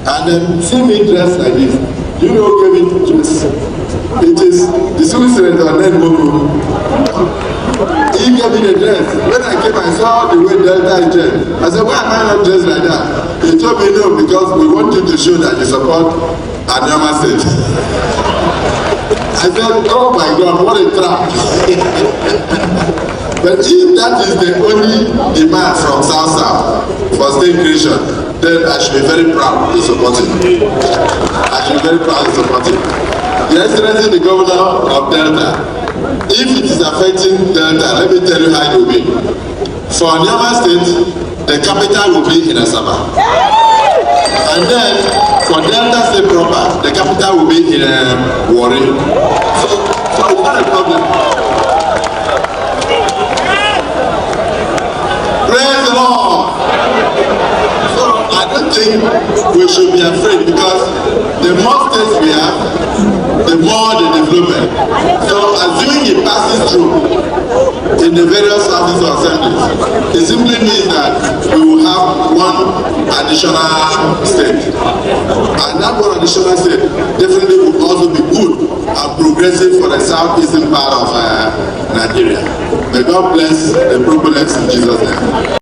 And then see me dressed like this. You know who gave me dress? It is the civil senator Ned Mogo. He gave me the dress. When I came, I saw the way Delta is dressed. I said, why am I not dressed like that? He told me no, because we want you to show that you support Anioma State. I said, oh my God, what a trap. But if that is the only demand from South-South for state creation, then I should be very proud to support it. I should be very proud to support it. Your Excellency, the Governor of Delta, if it is affecting Delta, let me tell you how it will be. For Anioma State, the capital will be in Asaba. And then, for Delta State proper, the capital will be in Warri. So it's not a problem. Praise the Lord. So I don't think we should be afraid, because the more states we have, the more the development. So assuming it passes through in the various houses of assemblies, it simply means that we will have one additional state. And that one additional state definitely will also be good and progressive for the southeastern part of Nigeria. May God bless the proponents in Jesus' name.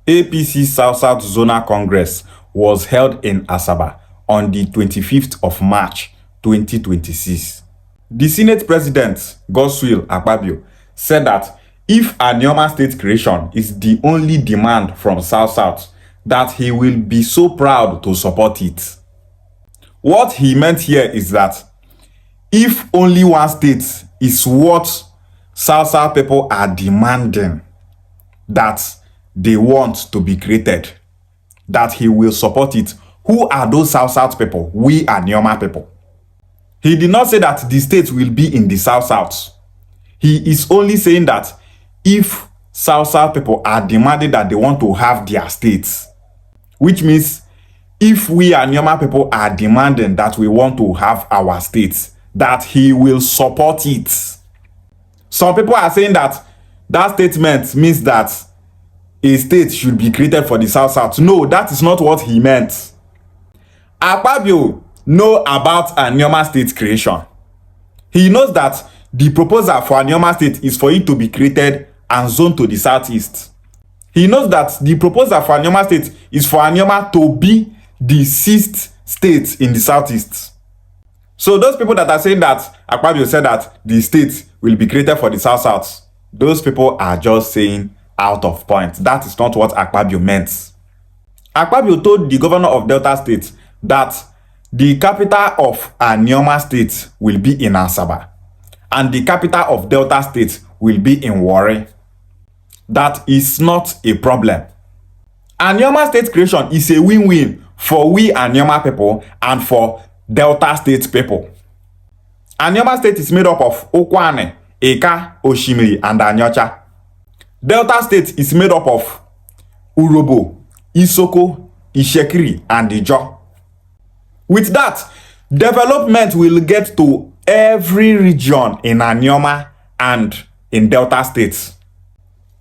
APC South-South Zonal Congress was held in Asaba on the 25th of March 2026. The Senate President Godswill Akpabio said that if Anioma State creation is the only demand from South-South, that he will be so proud to support it. What he meant here is that if only one state is what South-South people are demanding that they want to be created, that he will support it. Who are those South-South people? We Anioma people. He did not say that the state will be in the South-South. He is only saying that if South-South people are demanding that they want to have their states, which means if we Anioma people are demanding that we want to have our states, that he will support it. Some people are saying that that statement means that a state should be created for the South-South. No, that is not what he meant. Akpabio knows about Anioma State creation. He knows that the proposal for Anioma State is for it to be created and zoned to the southeast. He knows that the proposal for Anioma State is for Anioma to be the 6th state in the southeast. So those people that are saying that Akpabio said that the state will be created for the South-South, those people are just saying out of point. That is not what Akpabio meant. Akpabio told the governor of Delta State that the capital of Anioma State will be in Asaba and the capital of Delta State will be in Warri. That is not a problem. Anioma State creation is a win-win for we Anioma people and for Delta State people. Anioma State is made up of Okwane, Eka, Oshimiri, and Anyocha. Delta State is made up of Urobo, Isoko, Ishekiri, and Ijo. With that, development will get to every region in Anioma and in Delta State.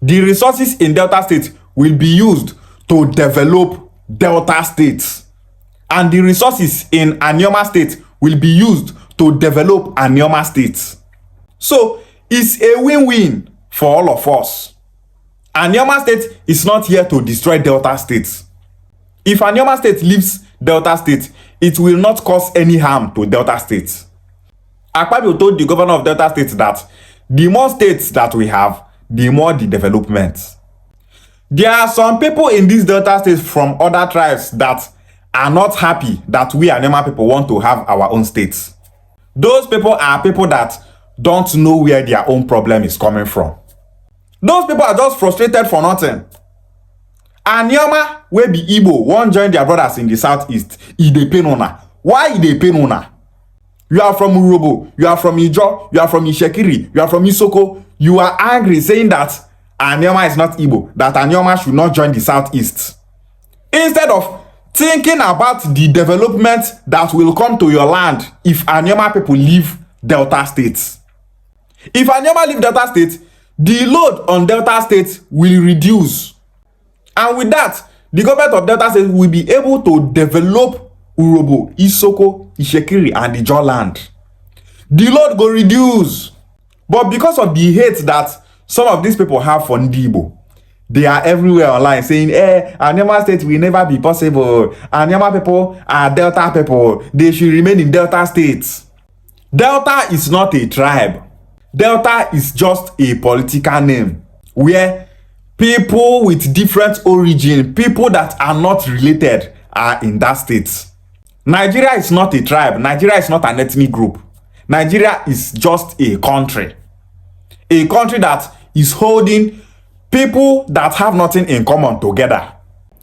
The resources in Delta State will be used to develop Delta State. And the resources in Anioma State will be used to develop Anioma State. So, it's a win-win for all of us. Anioma State is not here to destroy Delta State. If Anioma State leaves Delta State, it will not cause any harm to Delta State. Akpabio told the governor of Delta State that the more states that we have, the more the development. There are some people in these Delta States from other tribes that are not happy that we Anioma people want to have our own states. Those people are people that don't know where their own problem is coming from. Those people are just frustrated for nothing. Anioma wey be Igbo won't join their brothers in the southeast. E dey pain una. Why e dey pain una? You are from Urobo, you are from Ijo, you are from Ishekiri, you are from Isoko. You are angry saying that Anioma is not Igbo, that Anioma should not join the southeast. Instead of thinking about the development that will come to your land if Anioma people leave Delta State. If Anioma leave Delta State, the load on Delta State will reduce. And with that, the government of Delta State will be able to develop Urobo, Isoko, Ishekiri, and the Jawland. The load go reduce. But because of the hate that some of these people have for Ndibo, they are everywhere online saying, Anioma State will never be possible. Anioma people are Delta people. They should remain in Delta states. Delta is not a tribe. Delta is just a political name where people with different origin, people that are not related, are in that state. Nigeria is not a tribe. Nigeria is not an ethnic group. Nigeria is just a country. A country that is holding people that have nothing in common together.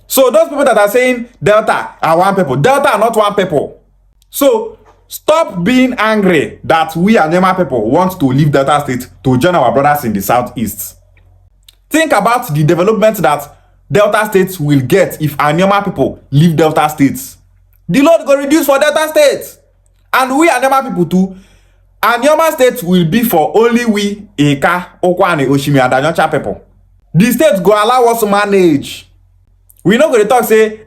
So those people that are saying Delta are one people, Delta are not one people. So stop being angry that we Anioma people want to leave Delta State to join our brothers in the Southeast. Think about the development that Delta State will get if Anioma people leave Delta States. The load go reduce for Delta State. And we Anioma people too. Anioma State will be for only we, Eka, Okwane, Oshimi, and Anyocha people. The state go allow us to manage. We no go to talk say,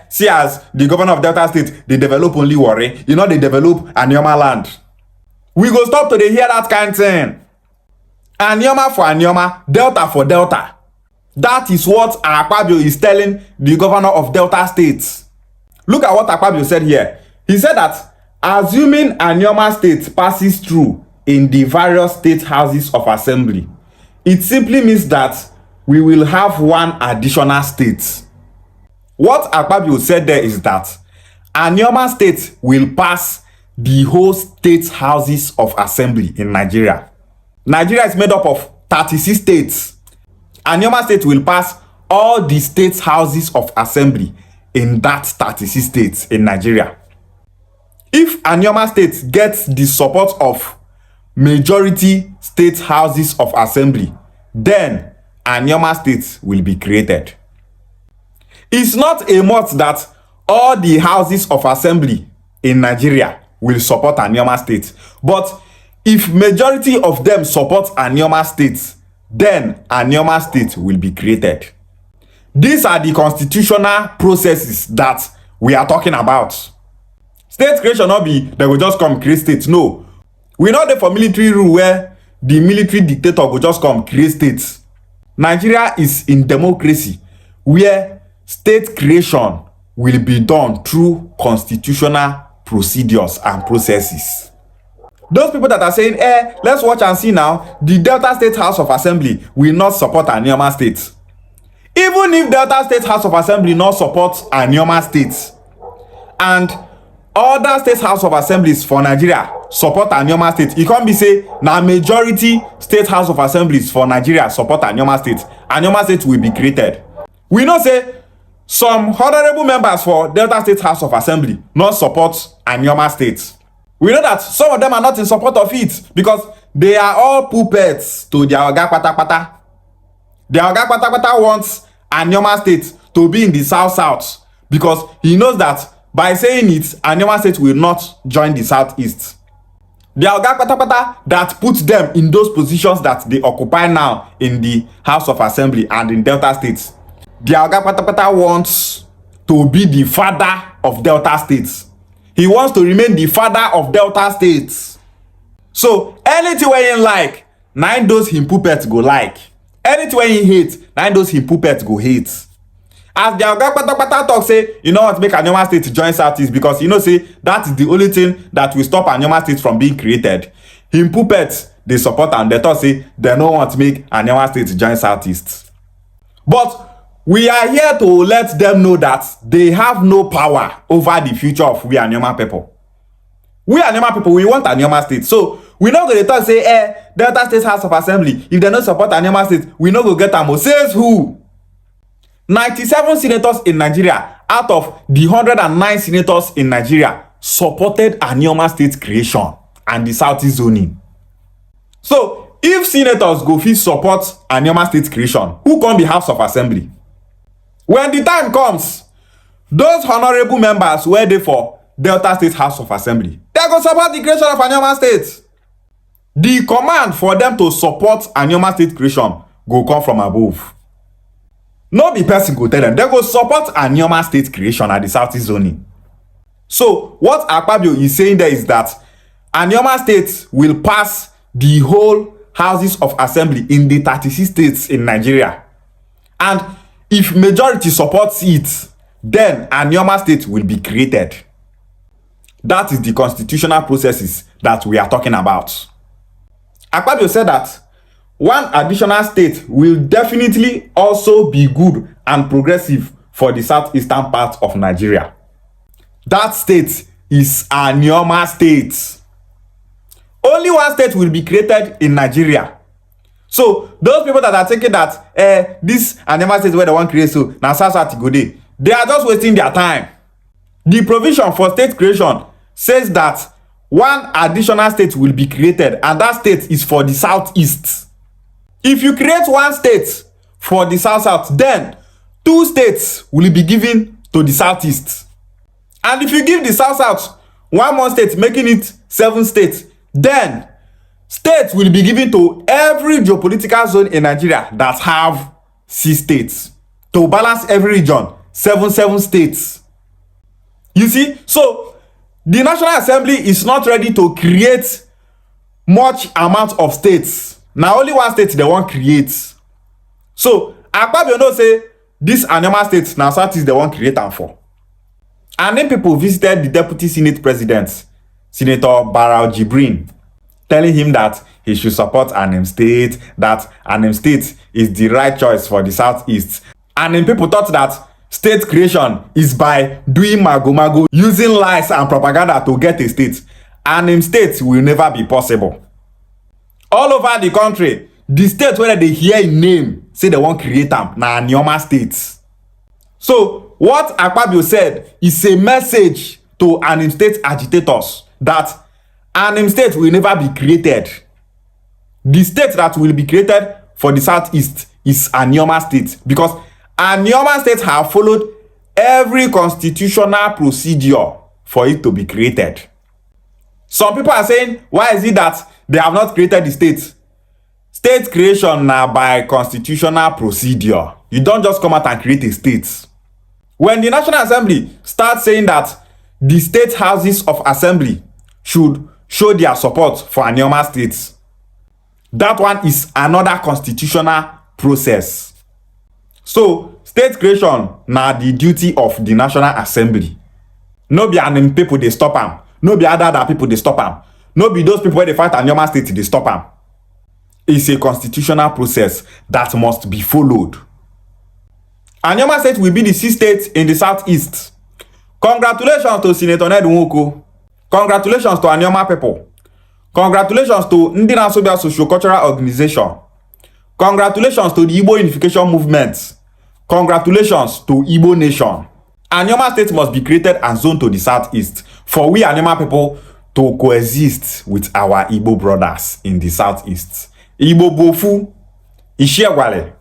see as the governor of Delta State, they develop only Warri. You know, they develop Anioma land. We go stop to dey hear that kind of thing. Anioma for Anioma, Delta for Delta. That is what Akpabio is telling the governor of Delta State. Look at what Akpabio said here. He said that assuming Anioma State passes through in the various state houses of assembly, it simply means that we will have one additional state. What Akpabio said there is that Anioma State will pass the whole state houses of assembly in Nigeria. Nigeria is made up of 36 states. Anioma State will pass all the state houses of assembly in that 36 states in Nigeria. If Anioma State gets the support of majority state houses of assembly, then Anioma State will be created. It's not a must that all the houses of assembly in Nigeria will support Anioma State. But if majority of them support Anioma State, then Anioma State will be created. These are the constitutional processes that we are talking about. State creation not be they will just come create states. No. We not there for military rule where the military dictator will just come create states. Nigeria is in democracy where state creation will be done through constitutional procedures and processes. Those people that are saying, let's watch and see now, the Delta State House of Assembly will not support Anioma State. Even if Delta State House of Assembly not support Anioma State, and other state House of Assemblies for Nigeria support Anioma State, e can't be say na majority state House of Assemblies for Nigeria support Anioma State. Anioma State will be created. We know say some honorable members for Delta State House of Assembly not support Anioma State. We know that some of them are not in support of it because they are all puppets to their Oga Patapata. Their Oga Patapata wants Anioma State to be in the South-South because he knows that by saying it, Anioma State will not join the Southeast. Their Oga Patapata that puts them in those positions that they occupy now in the House of Assembly and in Delta States. Their Oga Patapata wants to be the father of Delta States. He wants to remain the father of Delta States. So anything where he like, nine those him puppets go like. Anything where he hate, nine those him puppets go hate. As the Oga Patapata talk say, you know what, make Anioma State to join Southeast because you know say that is the only thing that will stop Anioma State from being created. Him puppets they support and they talk say they don't want to make Anioma State to join Southeast. But we are here to let them know that they have no power over the future of we Anioma people. We Anioma people, we want Anioma State. So we not going to talk say, Delta State House of Assembly, if they don't support Anioma State, we not go get them. Says who? 97 senators in Nigeria out of the 109 senators in Nigeria supported Anioma State creation and the Southeast zoning. So if senators go fit support Anioma State creation, who come the House of Assembly? When the time comes, those honorable members were there for Delta State House of Assembly, they go support the creation of Anioma State. The command for them to support Anioma State creation go come from above. No be person go tell them. They go support Anioma State creation at the Southeast zoning. So what Akpabio is saying there is that Anioma State will pass the whole houses of assembly in the 36 states in Nigeria. And if majority supports it, then Anioma State will be created. That is the constitutional processes that we are talking about. Akpabio said that one additional state will definitely also be good and progressive for the southeastern part of Nigeria. That state is Anioma State. Only one state will be created in Nigeria. So those people that are thinking that this Anioma State where they want to create so now South-South go dey, they are just wasting their time. The provision for state creation says that one additional state will be created, and that state is for the southeast. If you create one state for the South-South, then 2 states will be given to the southeast. And if you give the South-South 1 more state, making it 7 states, then states will be given to every geopolitical zone in Nigeria that have 6 states. To balance every region, 7 states. You see, so the National Assembly is not ready to create much amount of states. Now only one state they want create. So Akpabio know say this Anioma State now Southeast they want create am for. And then people visited the Deputy Senate President, Senator Barau Jibrin, telling him that he should support Anioma State, that Anioma State is the right choice for the Southeast. And then people thought that state creation is by doing mago-mago, using lies and propaganda to get a state. Anioma State will never be possible. All over the country, the state where they hear a name, say they want create them, na Anioma State. So, what Akpabio said is a message to Anioma State agitators that Anioma State will never be created. The state that will be created for the Southeast is Anioma State, because Anioma State have followed every constitutional procedure for it to be created. Some people are saying, why is it that they have not created the state? State creation now by constitutional procedure. You don't just come out and create a state. When the National Assembly starts saying that the state houses of assembly should show their support for Anioma State, that one is another constitutional process. So, state creation na the duty of the National Assembly. No be an people they stop am. No be other people they stop am. No be those people where they fight Anioma State they stop am. It's a constitutional process that must be followed. Anioma State will be the 6th state in the Southeast. Congratulations to Senator Ned Nwoko. Congratulations to Anioma people. Congratulations to Ndi Nasobia Socio-Cultural Organization. Congratulations to the Igbo Unification Movement. Congratulations to Igbo Nation. Anioma State must be created and zoned to the Southeast for we Anioma people to coexist with our Igbo brothers in the Southeast. Igbo Bofu, Ishiagwale.